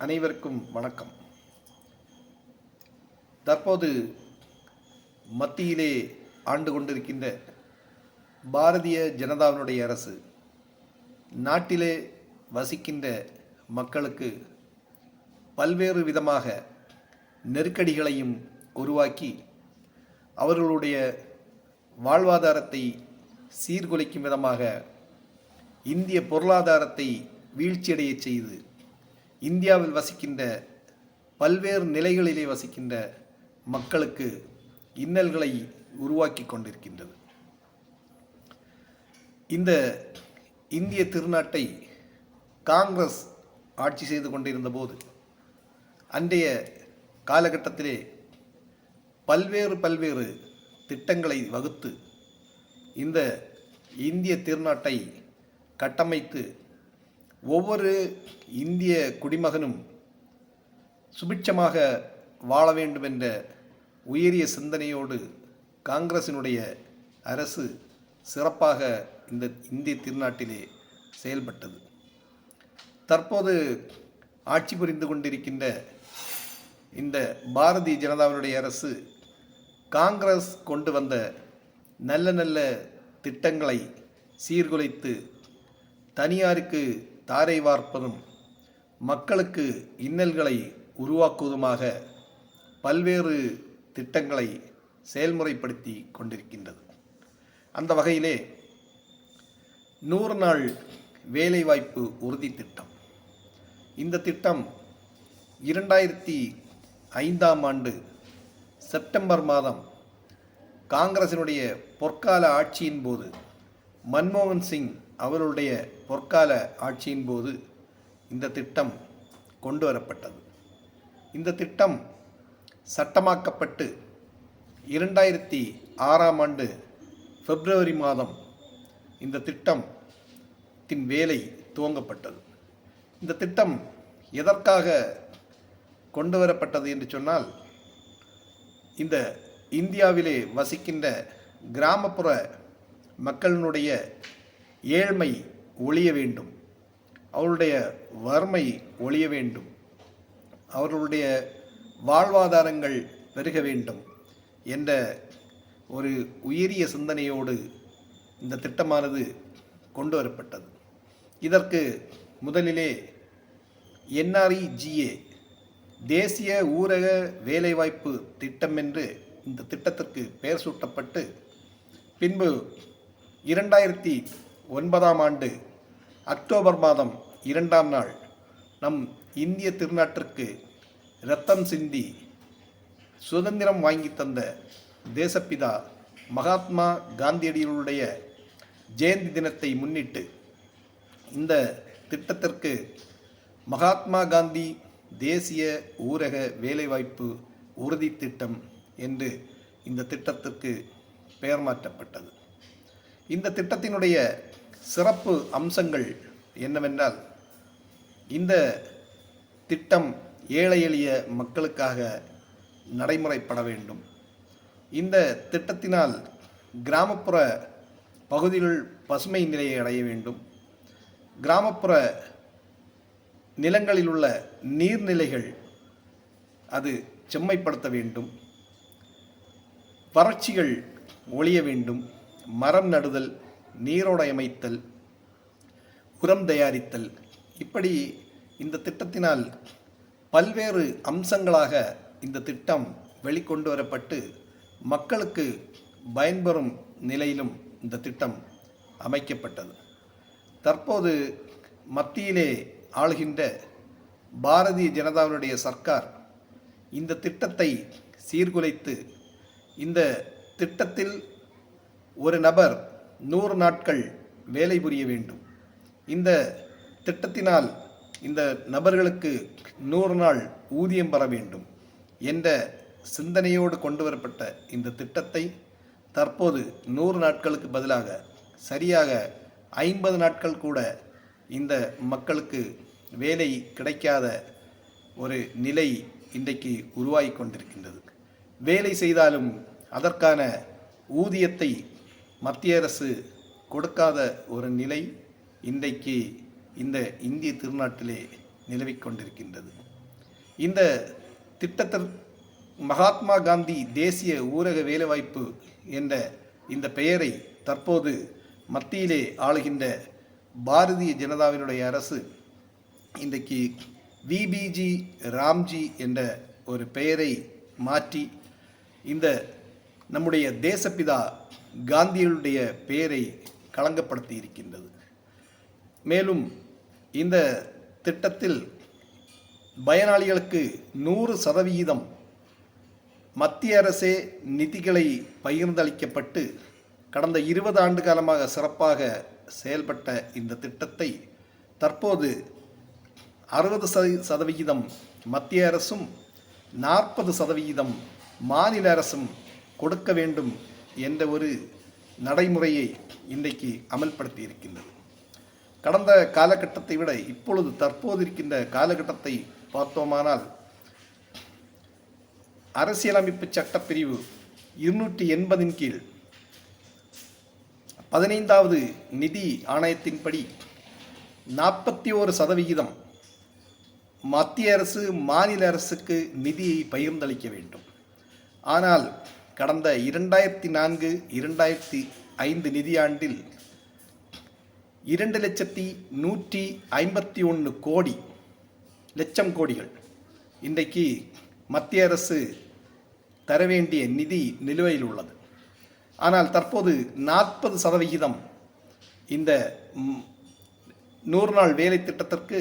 அனைவருக்கும் வணக்கம். தற்போது மத்தியிலே ஆண்டு கொண்டிருக்கின்ற பாரதிய ஜனதாவினுடைய அரசு நாட்டிலே வசிக்கின்ற மக்களுக்கு பல்வேறு விதமாக நெருக்கடிகளையும் உருவாக்கி அவர்களுடைய வாழ்வாதாரத்தை சீர்குலைக்கும் விதமாக இந்திய பொருளாதாரத்தை வீழ்ச்சியடைய செய்து இந்தியாவில் வசிக்கின்ற பல்வேறு நிலைகளிலே வசிக்கின்ற மக்களுக்கு இன்னல்களை உருவாக்கி கொண்டிருக்கின்றது. இந்த இந்திய திருநாட்டை காங்கிரஸ் ஆட்சி செய்து கொண்டிருந்த போது அன்றைய காலகட்டத்திலே பல்வேறு திட்டங்களை வகுத்து இந்த இந்திய திருநாட்டை கட்டமைத்து ஒவ்வொரு இந்திய குடிமகனும் சுபிட்சமாக வாழ வேண்டும் என்ற உயரிய சிந்தனையோடு காங்கிரசினுடைய அரசு சிறப்பாக இந்த இந்திய திருநாட்டிலே செயல்பட்டது. தற்போது ஆட்சி புரிந்து கொண்டிருக்கின்ற இந்த பாரதிய ஜனதாவினுடைய அரசு காங்கிரஸ் கொண்டு வந்த நல்ல திட்டங்களை சீர்குலைத்து தனியாருக்கு தாரை வார்ப்பதும் மக்களுக்கு இன்னல்களை உருவாக்குவதுமாக பல்வேறு திட்டங்களை செயல்முறைப்படுத்தி கொண்டிருக்கின்றது. அந்த வகையிலே 100 நாள் வேலைவாய்ப்பு உறுதி திட்டம், இந்த திட்டம் 2005ஆம் ஆண்டு செப்டம்பர் மாதம் காங்கிரசினுடைய பொற்கால ஆட்சியின் போது, மன்மோகன் சிங் அவருடைய பொற்கால ஆட்சியின் போது இந்த திட்டம் கொண்டு வரப்பட்டது. இந்த திட்டம் சட்டமாக்கப்பட்டு 2006ஆம் ஆண்டு பிப்ரவரி மாதம் இந்த திட்டத்தின் வேலை துவங்கப்பட்டது. இந்த திட்டம் எதற்காக கொண்டு வரப்பட்டது என்று சொன்னால், இந்த இந்தியாவிலே வசிக்கின்ற கிராமப்புற மக்களினுடைய ஏழ்மை ஒழிய வேண்டும், அவருடைய வறுமை ஒழிய வேண்டும், அவர்களுடைய வாழ்வாதாரங்கள் பெருக வேண்டும் என்ற ஒரு உயரிய சிந்தனையோடு இந்த திட்டமானது கொண்டு வரப்பட்டது. இதற்கு முதலிலே NREGA தேசிய ஊரக வேலைவாய்ப்பு திட்டம் என்று இந்த திட்டத்திற்கு பெயர் சூட்டப்பட்டு, பின்பு 2009ஆம் ஆண்டு அக்டோபர் மாதம் 2ஆம் நாள் நம் இந்திய திருநாட்டிற்கு இரத்தம் சிந்தி சுதந்திரம் வாங்கி தந்த தேசப்பிதா மகாத்மா காந்தியடிகளுடைய ஜெயந்தி தினத்தை முன்னிட்டு இந்த திட்டத்திற்கு மகாத்மா காந்தி தேசிய ஊரக வேலைவாய்ப்பு உறுதி திட்டம் என்று இந்த திட்டத்திற்கு பெயர் மாற்றப்பட்டது. இந்த திட்டத்தினுடைய சிறப்பு அம்சங்கள் என்னவென்றால், இந்த திட்டம் ஏழை எளிய மக்களுக்காக நடைமுறைப்பட வேண்டும். இந்த திட்டத்தினால் கிராமப்புற பகுதிகள் பசுமை நிலையை அடைய வேண்டும். கிராமப்புற நிலங்களில் உள்ள நீர்நிலைகள் அது செம்மைப்படுத்த வேண்டும். வறட்சிகள் ஒழிய வேண்டும். மரம் நடுதல், நீரோடை அமைத்தல், உரம் தயாரித்தல், இப்படி இந்த திட்டத்தினால் பல்வேறு அம்சங்களாக இந்த திட்டம் வெளிக்கொண்டு வரப்பட்டு மக்களுக்கு பயன்பெறும் நிலையிலும் இந்த திட்டம் அமைக்கப்பட்டது. தற்போது மத்தியிலே ஆளுகின்ற பாரதிய ஜனதாவினுடைய சர்க்கார் இந்த திட்டத்தை சீர்குலைத்து, இந்த திட்டத்தில் ஒரு நபர் 100 நாட்கள் வேலை புரிய வேண்டும், இந்த திட்டத்தினால் இந்த நபர்களுக்கு 100 நாள் ஊதியம் பெற வேண்டும் என்ற சிந்தனையோடு கொண்டு வரப்பட்ட இந்த திட்டத்தை தற்போது 100 நாட்களுக்கு பதிலாக சரியாக 50 நாட்கள் கூட இந்த மக்களுக்கு வேலை கிடைக்காத ஒரு நிலை இன்றைக்கு உருவாகி கொண்டிருக்கின்றது. வேலை செய்தாலும் அதற்கான ஊதியத்தை மத்திய அரசு கொடுக்காத ஒரு நிலை இன்றைக்கு இந்த இந்திய திருநாட்டிலே நிலவிக் கொண்டிருக்கின்றது. இந்த திட்டத்தில் மகாத்மா காந்தி தேசிய ஊரக வேலைவாய்ப்பு என்ற இந்த பெயரை தற்போது மத்தியிலே ஆளுகின்ற பாரதிய ஜனதாவினுடைய அரசு இன்றைக்கு விபிஜி ராம்ஜி என்ற ஒரு பெயரை மாற்றி இந்த நம்முடைய தேசப்பிதா காந்தியுடைய பெயரை களங்கப்படுத்தி இருக்கின்றது. மேலும் இந்த திட்டத்தில் பயனாளிகளுக்கு 100% மத்திய அரசே நிதிகளை பகிர்ந்தளிக்கப்பட்டு கடந்த 20 ஆண்டு காலமாக சிறப்பாக செயல்பட்ட இந்த திட்டத்தை தற்போது 60% மத்திய அரசும் 40% மாநில அரசும் கொடுக்க வேண்டும் என்ற ஒரு நடைமுறையை இன்றைக்கு அமல்படுத்தி இருக்கின்றது. கடந்த காலகட்டத்தை விட இப்பொழுது தற்போது இருக்கின்ற காலகட்டத்தை பார்த்தோமானால் அரசியலமைப்பு சட்டப்பிரிவு 280 கீழ் 15வது நிதி ஆணையத்தின்படி 41% மத்திய அரசு மாநில அரசுக்கு நிதியை பகிர்ந்தளிக்க வேண்டும். ஆனால் கடந்த 2004-2005 நிதியாண்டில் 2,151 லட்சம் கோடிகள் இன்றைக்கு மத்திய அரசு தர வேண்டிய நிதி நிலுவையில் உள்ளது. ஆனால் தற்போது 40% இந்த 100 நாள் வேலை திட்டத்திற்கு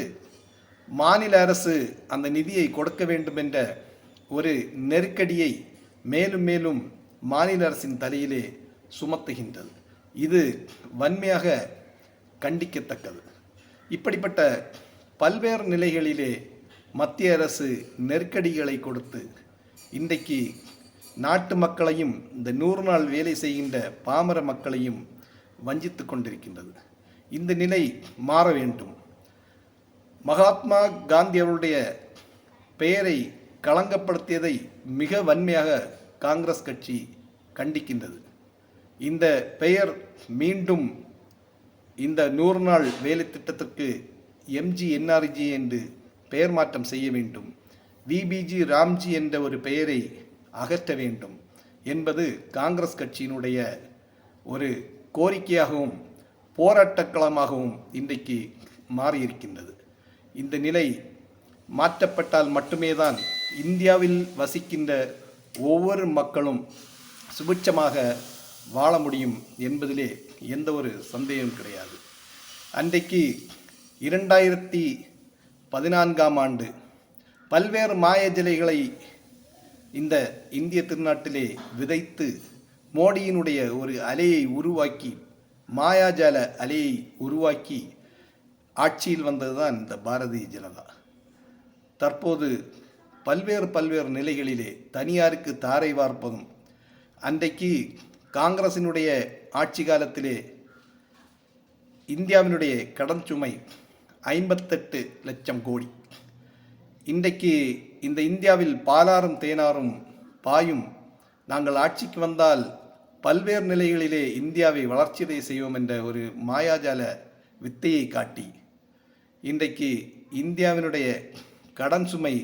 மாநில அரசு அந்த நிதியை கொடுக்க வேண்டும் என்ற ஒரு நெருக்கடியை மேலும் மேலும் மாநில அரசின் தலையிலே சுமத்துகின்றது. இது வன்மையாக கண்டிக்கத்தக்கது. இப்படிப்பட்ட பல்வேறு நிலைகளிலே மத்திய அரசு நெருக்கடிகளை கொடுத்து இன்றைக்கு நாட்டு மக்களையும் இந்த 100 நாள் வேலை செய்கின்ற பாமர மக்களையும் வஞ்சித்து கொண்டிருக்கின்றது. இந்த நிலை மாற வேண்டும். மகாத்மா காந்தி அவருடைய பெயரை களங்கப்படுத்தியதை மிக வன்மையாக காங்கிரஸ் கட்சி கண்டிக்கின்றது. இந்த பெயர் மீண்டும் இந்த 100 நாள் வேலை திட்டத்திற்கு MGNRG என்று பெயர் மாற்றம் செய்ய வேண்டும். விபிஜி ராம்ஜி என்ற ஒரு பெயரை அகற்ற வேண்டும் என்பது காங்கிரஸ் கட்சியினுடைய ஒரு கோரிக்கையாகவும் போராட்டக்களமாகவும் இன்றைக்கு மாறியிருக்கின்றது. இந்த நிலை மாற்றப்பட்டால் மட்டுமே தான் இந்தியாவில் வசிக்கின்ற ஒவ்வொரு மக்களும் சுபிட்சமாக வாழ முடியும் என்பதிலே எந்த ஒரு சந்தேகமும் கிடையாது. அன்றைக்கு 2014ஆம் ஆண்டு பல்வேறு மாயஜலைகளை இந்த இந்திய திருநாட்டிலே விதைத்து மோடியினுடைய ஒரு அலையை உருவாக்கி, மாயாஜால அலையை உருவாக்கி ஆட்சியில் வந்ததுதான் இந்த பாரதிய ஜனதா. தற்போது பல்வேறு நிலைகளிலே தனியாருக்கு தாரை வார்ப்பதும், அன்றைக்கு காங்கிரசினுடைய ஆட்சி காலத்திலே இந்தியாவினுடைய கடன் சுமை 58 லட்சம் கோடி. இன்றைக்கு இந்த இந்தியாவில் பாலாறும் தேனாரும் பாயும், நாங்கள் ஆட்சிக்கு வந்தால் பல்வேறு நிலைகளிலே இந்தியாவை வளர்ச்சியடை செய்வோம் என்ற ஒரு மாயாஜால வித்தையை காட்டி இன்றைக்கு இந்தியாவினுடைய கடன் சுமை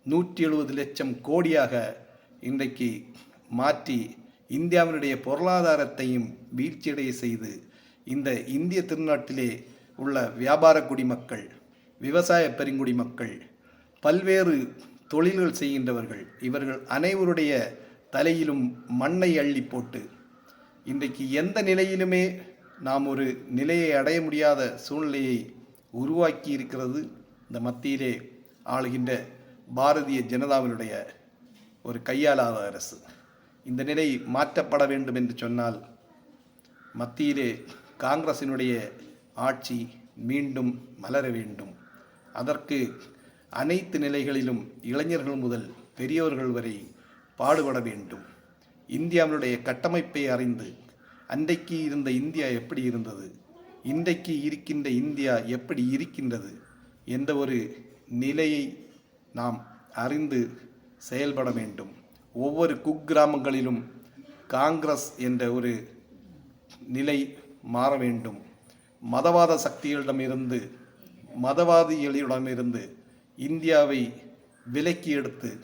170 லட்சம் கோடியாக இன்றைக்கு மாற்றி இந்தியாவினுடைய பொருளாதாரத்தையும் வீழ்ச்சியடைய செய்து இந்த இந்திய திருநாட்டிலே உள்ள வியாபார குடிமக்கள், விவசாய பெருங்குடி மக்கள், பல்வேறு தொழில்கள் செய்கின்றவர்கள், இவர்கள் அனைவருடைய தலையிலும் மண்ணை அள்ளி போட்டு இன்றைக்கு எந்த நிலையிலுமே நாம் ஒரு நிலையை அடைய முடியாத சூழ்நிலையை உருவாக்கி இருக்கிறது இந்த மத்தியிலே ஆளுகின்ற பாரதிய ஜனதாவினுடைய ஒரு கையாளாத அரசு. இந்த நிலை மாற்றப்பட வேண்டும் என்று சொன்னால் மத்தியிலே காங்கிரசினுடைய ஆட்சி மீண்டும் மலர வேண்டும். அதற்கு அனைத்து நிலைகளிலும் இளைஞர்கள் முதல் பெரியவர்கள் வரை பாடுபட வேண்டும். இந்தியாவினுடைய கட்டமைப்பை அறிந்து அன்றைக்கு இருந்த இந்தியா எப்படி இருந்தது, இன்றைக்கு இருக்கின்ற இந்தியா எப்படி இருக்கின்றது என்ற ஒரு நிலையை நாம் அறிந்து செயல்பட வேண்டும். ஒவ்வொரு குக்கிராமங்களிலும் காங்கிரஸ் என்ற ஒரு நிலை மாற வேண்டும். மதவாத சக்திகளிடமிருந்து, மதவாதிகளிடமிருந்து இந்தியாவை விலக்கி எடுத்து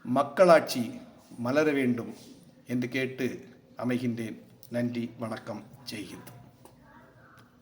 மக்களாட்சி மலர வேண்டும் என்று கேட்டு அமைகின்றேன். நன்றி, வணக்கம், ஜெய்ஹிந்த்.